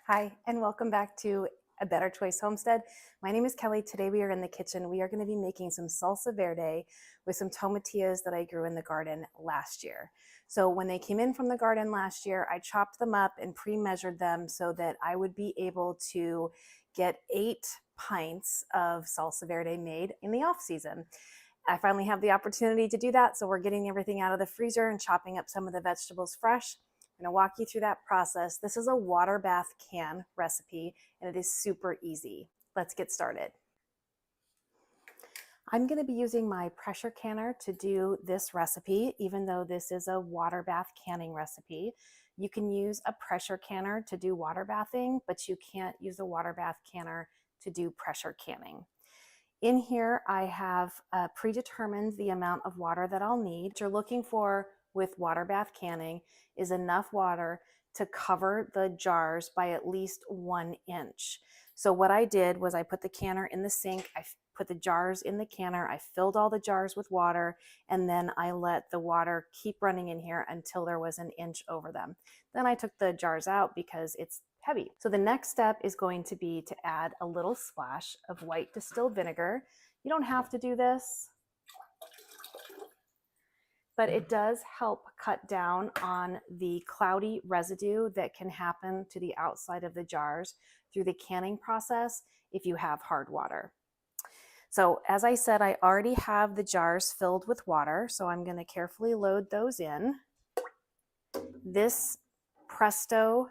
Hi, and welcome back to A Better Choice Homestead. My name is Kelly. Today we are in the kitchen. We are going to be making some salsa verde with some tomatillos that I grew in the garden last year. So when they came in from the garden last year, I chopped them up and pre-measured them so that I would be able to get 8 pints of salsa verde made in the off season. I finally have the opportunity to do that, so we're getting everything out of the freezer and chopping up some of the vegetables fresh. I'm going to walk you through that process. This is a water bath can recipe, and it is super easy. Let's get started. I'm going to be using my pressure canner to do this recipe, even though this is a water bath canning recipe. You can use a pressure canner to do water bathing, but you can't use a water bath canner to do pressure canning. In here, I have predetermined the amount of water that I'll need. What you're looking for with water bath canning is enough water to cover the jars by at least 1 inch. So what I did was I put the canner in the sink, I put the jars in the canner, I filled all the jars with water, and then I let the water keep running in here until there was 1 inch over them. Then I took the jars out because it's heavy. So the next step is going to be to add a little splash of white distilled vinegar. You don't have to do this, but it does help cut down on the cloudy residue that can happen to the outside of the jars through the canning process if you have hard water. So as I said, I already have the jars filled with water, so I'm going to carefully load those in. This Presto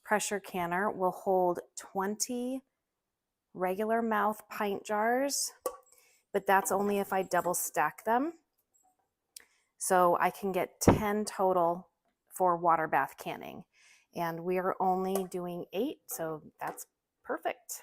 pressure canner will hold 20 regular mouth pint jars, but that's only if I double stack them. So I can get 10 total for water bath canning. And we are only doing 8, so that's perfect.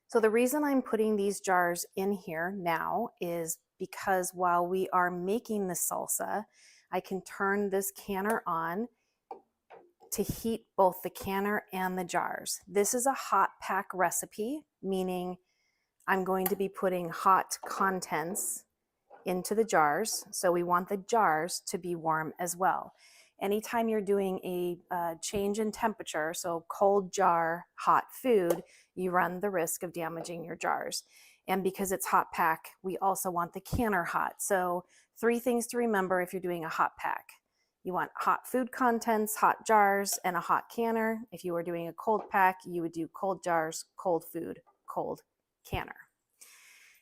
So the reason I'm putting these jars in here now is because while we are making the salsa, I can turn this canner on to heat both the canner and the jars. This is a hot pack recipe, meaning I'm going to be putting hot contents into the jars. So we want the jars to be warm as well. Anytime you're doing a change in temperature, so cold jar, hot food, you run the risk of damaging your jars. And because it's hot pack, we also want the canner hot. So 3 things to remember if you're doing a hot pack. You want hot food contents, hot jars, and a hot canner. If you were doing a cold pack, you would do cold jars, cold food, cold canner.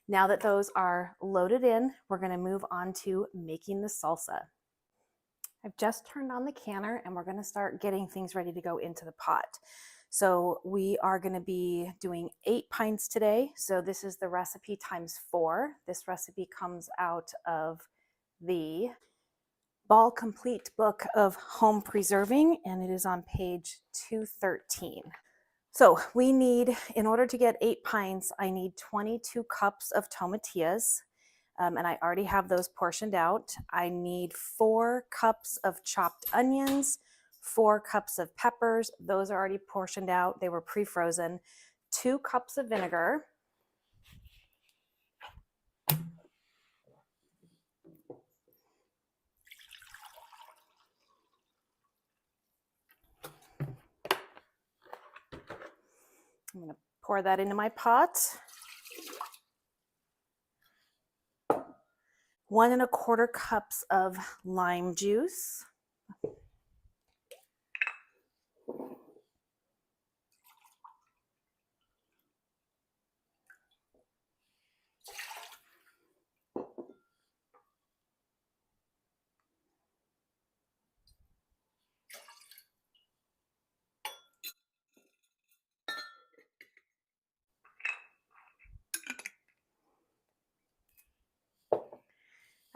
Now that those are loaded in, we're going to move on to making the salsa. I've just turned on the canner and we're going to start getting things ready to go into the pot. So we are going to be doing 8 pints today. So this is the recipe times 4. This recipe comes out of the Ball Complete Book of Home Preserving, and it is on page 213. So we need, in order to get 8 pints, I need 22 cups of tomatillos, and I already have those portioned out. I need 4 cups of chopped onions, 4 cups of peppers. Those are already portioned out. They were pre-frozen. 2 cups of vinegar. I'm going to pour that into my pot. 1 1/4 cups of lime juice.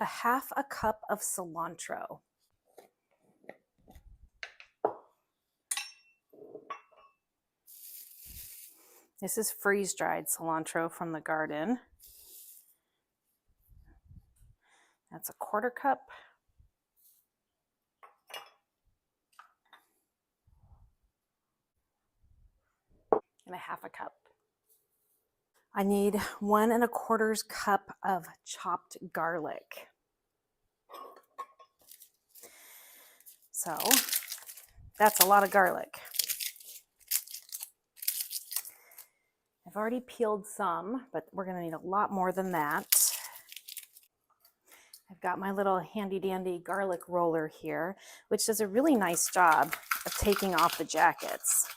A 1/2 cup of cilantro. This is freeze-dried cilantro from the garden. That's a 1/4 cup. And a 1/2 cup. I need 1 1/4 cup of chopped garlic. So that's a lot of garlic. I've already peeled some, but we're gonna need a lot more than that. I've got my little handy dandy garlic roller here, which does a really nice job of taking off the jackets.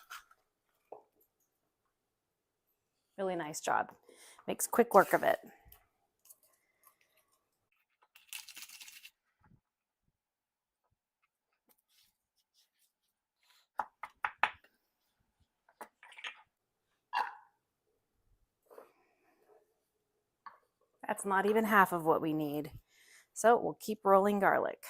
Really nice job. Makes quick work of it. That's not even half of what we need. So we'll keep rolling garlic.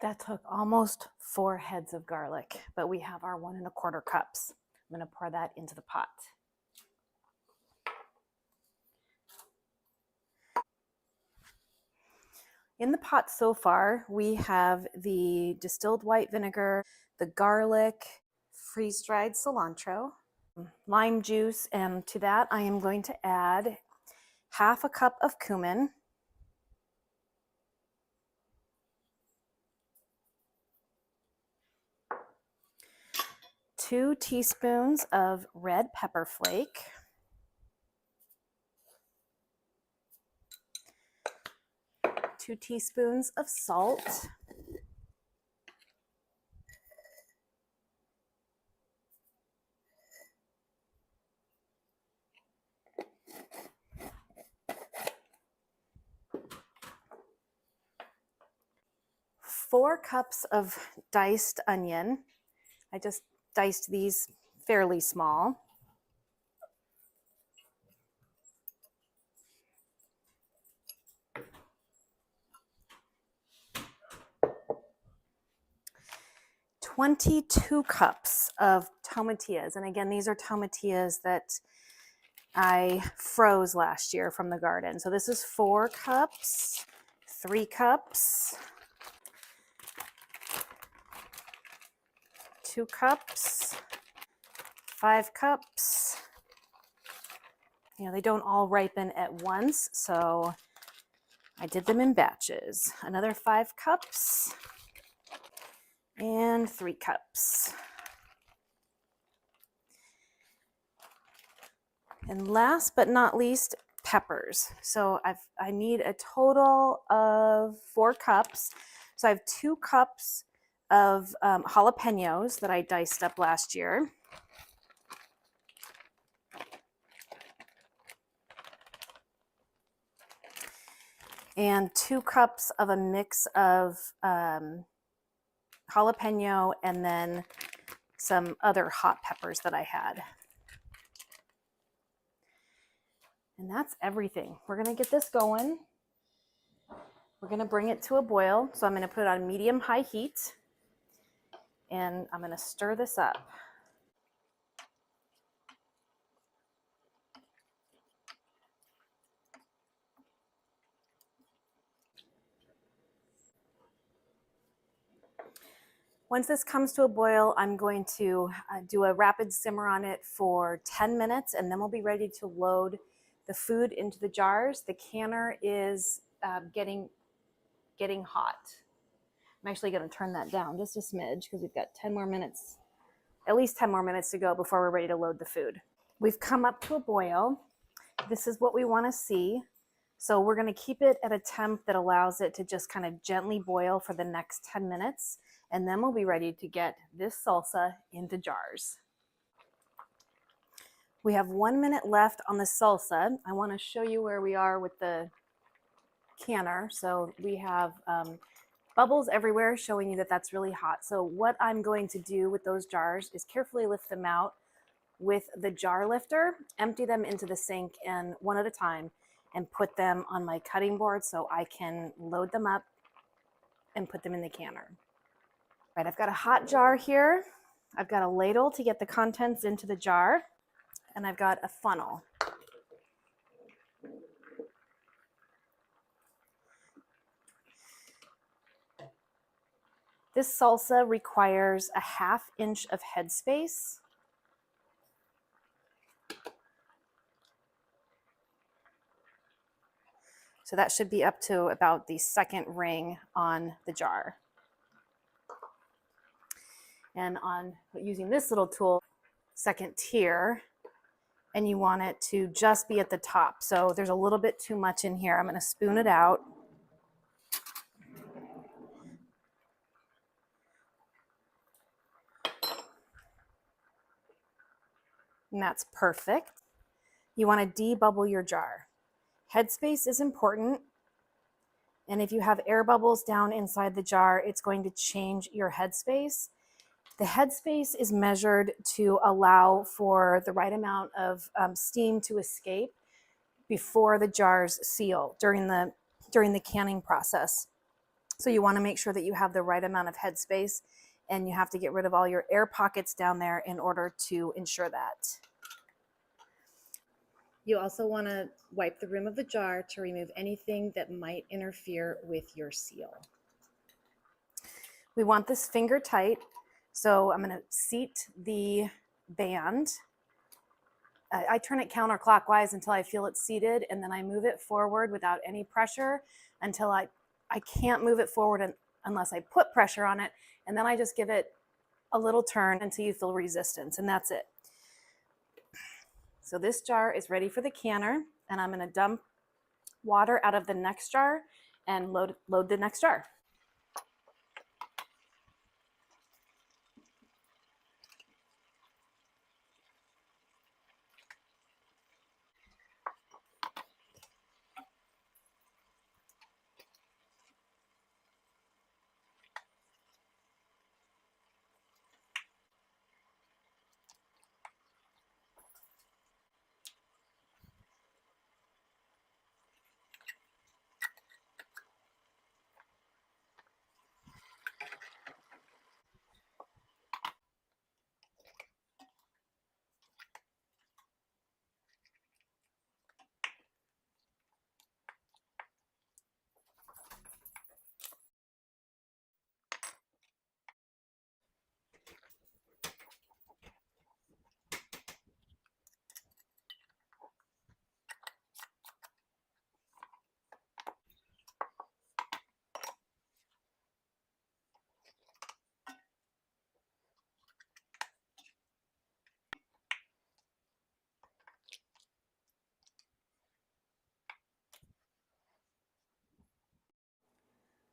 That took almost 4 heads of garlic, but we have our 1 1/4 cups. I'm gonna pour that into the pot. In the pot so far, we have the distilled white vinegar, the garlic, freeze-dried cilantro, lime juice, and to that I am going to add 1/2 cup of cumin, 2 teaspoons of red pepper flake, 2 teaspoons of salt, 4 cups of diced onion. I just diced these fairly small. 22 cups of tomatillos. And again, these are tomatillos that I froze last year from the garden. So this is 4 cups, 3 cups, 2 cups, 5 cups. You know, they don't all ripen at once, so I did them in batches. Another 5 cups and 3 cups. And last but not least, peppers. So I need a total of 4 cups. So I have 2 cups of jalapenos that I diced up last year. And 2 cups of a mix of jalapeno and then some other hot peppers that I had. And that's everything. We're gonna get this going. We're gonna bring it to a boil. So I'm gonna put it on medium-high heat and I'm gonna stir this up. Once this comes to a boil, I'm going to do a rapid simmer on it for 10 minutes, and then we'll be ready to load the food into the jars. The canner is getting hot. I'm actually going to turn that down just a smidge because we've got 10 more minutes, at least 10 more minutes to go before we're ready to load the food. We've come up to a boil. This is what we want to see. So we're going to keep it at a temp that allows it to just kind of gently boil for the next 10 minutes. And then we'll be ready to get this salsa into jars. We have 1 minute left on the salsa. I want to show you where we are with the canner. So we have bubbles everywhere showing you that that's really hot. So what I'm going to do with those jars is carefully lift them out with the jar lifter, empty them into the sink and one at a time, and put them on my cutting board so I can load them up and put them in the canner. Right, I've got a hot jar here. I've got a ladle to get the contents into the jar, and I've got a funnel. This salsa requires a ½ inch of headspace. So that should be up to about the second ring on the jar. And on using this little tool, second tier, and you want it to just be at the top. So there's a little bit too much in here. I'm going to spoon it out. And that's perfect. You want to debubble your jar. Headspace is important. And if you have air bubbles down inside the jar, it's going to change your headspace. The headspace is measured to allow for the right amount of steam to escape before the jars seal during the canning process. So you want to make sure that you have the right amount of headspace, and you have to get rid of all your air pockets down there in order to ensure that. You also want to wipe the rim of the jar to remove anything that might interfere with your seal. We want this finger tight, so I'm going to seat the band. I turn it counterclockwise until I feel it seated, and then I move it forward without any pressure until I can't move it forward unless I put pressure on it, and then I just give it a little turn until you feel resistance, and that's it. So this jar is ready for the canner, and I'm going to dump water out of the next jar and load the next jar.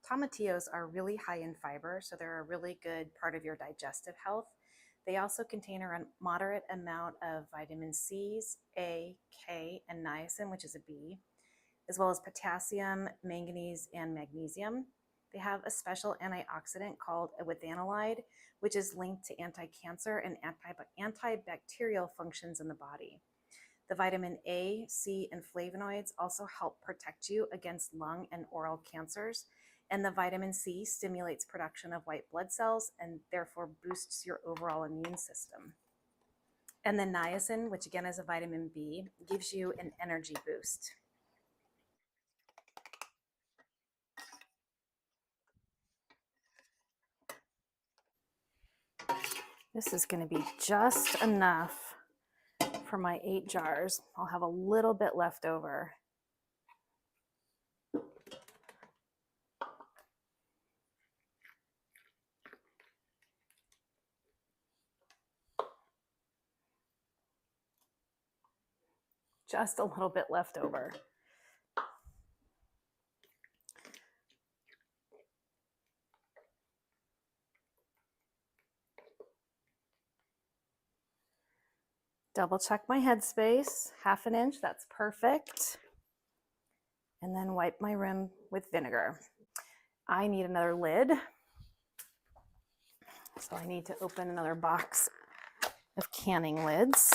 Tomatillos are really high in fiber, so they're a really good part of your digestive health. They also contain a moderate amount of vitamin C's, A, K, and niacin, which is a B, as well as potassium, manganese, and magnesium. They have a special antioxidant called a withanolide, which is linked to anti-cancer and antibacterial functions in the body. The vitamin A, C, and flavonoids also help protect you against lung and oral cancers. And the vitamin C stimulates production of white blood cells and therefore boosts your overall immune system. And the niacin, which again is a vitamin B, gives you an energy boost. This is going to be just enough for my 8 jars. I'll have a little bit left over. Just a little bit left over. Double check my headspace, 1/2 inch, that's perfect. And then wipe my rim with vinegar. I need another lid. So I need to open another box of canning lids.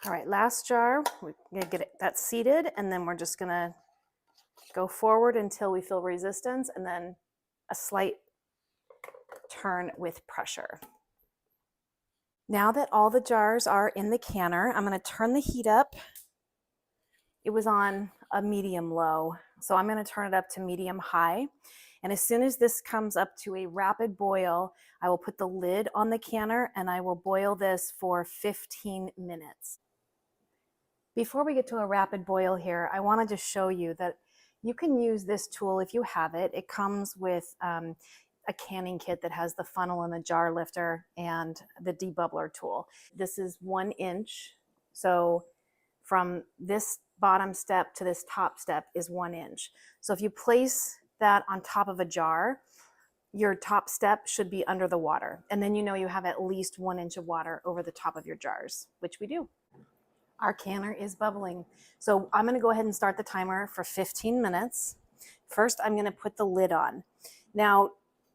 All right, last jar, we're gonna get that seated, and then we're just gonna go forward until we feel resistance, and then a slight turn with pressure. Now that all the jars are in the canner, I'm gonna turn the heat up. It was on a medium low, so I'm gonna turn it up to medium high. And as soon as this comes up to a rapid boil, I will put the lid on the canner and I will boil this for 15 minutes. Before we get to a rapid boil here, I wanted to show you that you can use this tool if you have it. It comes with a canning kit that has the funnel and the jar lifter and the debubbler tool. This is 1 inch. So from this bottom step to this top step is 1 inch. So if you place that on top of a jar, your top step should be under the water. And then you know you have at least 1 inch of water over the top of your jars, which we do. Our canner is bubbling. So I'm gonna go ahead and start the timer for 15 minutes. First, I'm gonna put the lid on. Now,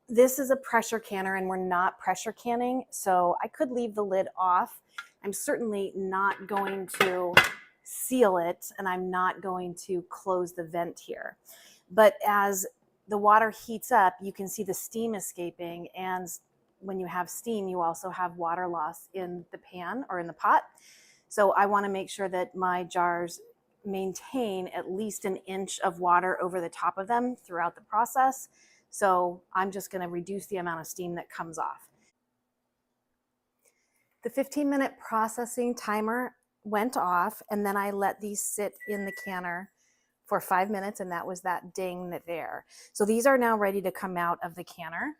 this is a pressure canner and we're not pressure canning, so I could leave the lid off. I'm certainly not going to seal it and I'm not going to close the vent here. But as the water heats up, you can see the steam escaping, and when you have steam, you also have water loss in the pan or in the pot. So I want to make sure that my jars maintain at least 1 inch of water over the top of them throughout the process. So I'm just going to reduce the amount of steam that comes off. The 15-minute processing timer went off, and then I let these sit in the canner for 5 minutes, and that was that ding there. So these are now ready to come out of the canner.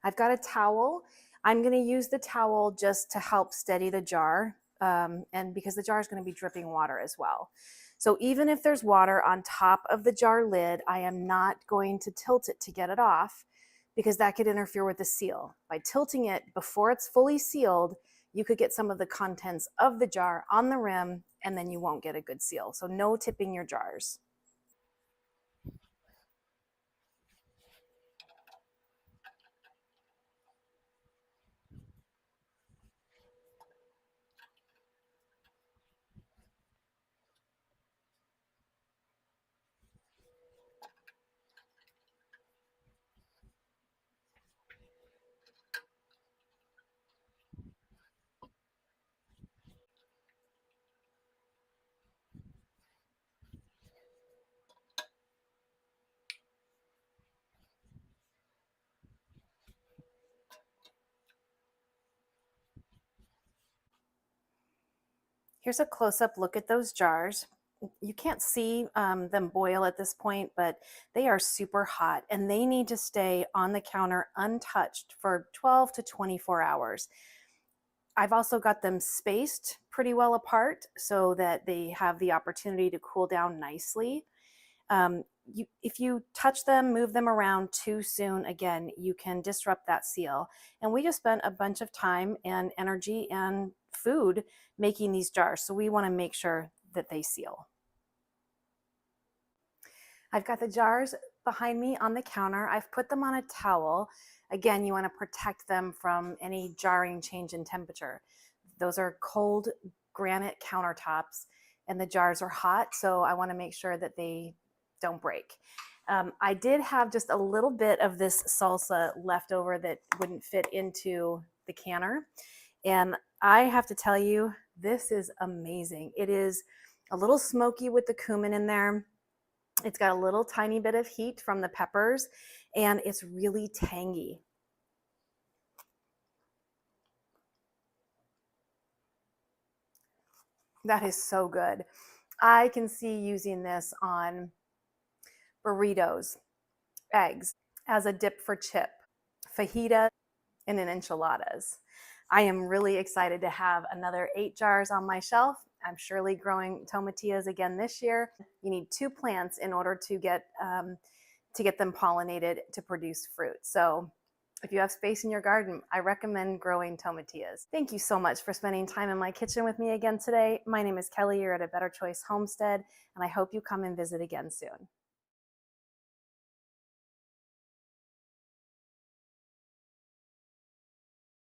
I've got a towel. I'm going to use the towel just to help steady the jar, and because the jar is going to be dripping water as well. So even if there's water on top of the jar lid, I am not going to tilt it to get it off, because that could interfere with the seal. By tilting it before it's fully sealed, you could get some of the contents of the jar on the rim, and then you won't get a good seal. So no tipping your jars. Here's a close-up look at those jars. You can't see them boil at this point, but they are super hot and they need to stay on the counter untouched for 12 to 24 hours. I've also got them spaced pretty well apart so that they have the opportunity to cool down nicely. If you touch them, move them around too soon, again, you can disrupt that seal. And we just spent a bunch of time and energy and food making these jars, so we want to make sure that they seal. I've got the jars behind me on the counter. I've put them on a towel. Again, you want to protect them from any jarring change in temperature. Those are cold granite countertops and the jars are hot, so I want to make sure that they don't break. I did have just a little bit of this salsa left over that wouldn't fit into the canner. And I have to tell you, this is amazing. It is a little smoky with the cumin in there. It's got a little tiny bit of heat from the peppers, and it's really tangy. That is so good. I can see using this on burritos, eggs, as a dip for chip, fajita, and in enchiladas. I am really excited to have another 8 jars on my shelf. I'm surely growing tomatillos again this year. You need 2 plants in order to get them pollinated to produce fruit. So if you have space in your garden, I recommend growing tomatillos. Thank you so much for spending time in my kitchen with me again today. My name is Kelly. You're at A Better Choice Homestead, and I hope you come and visit again soon.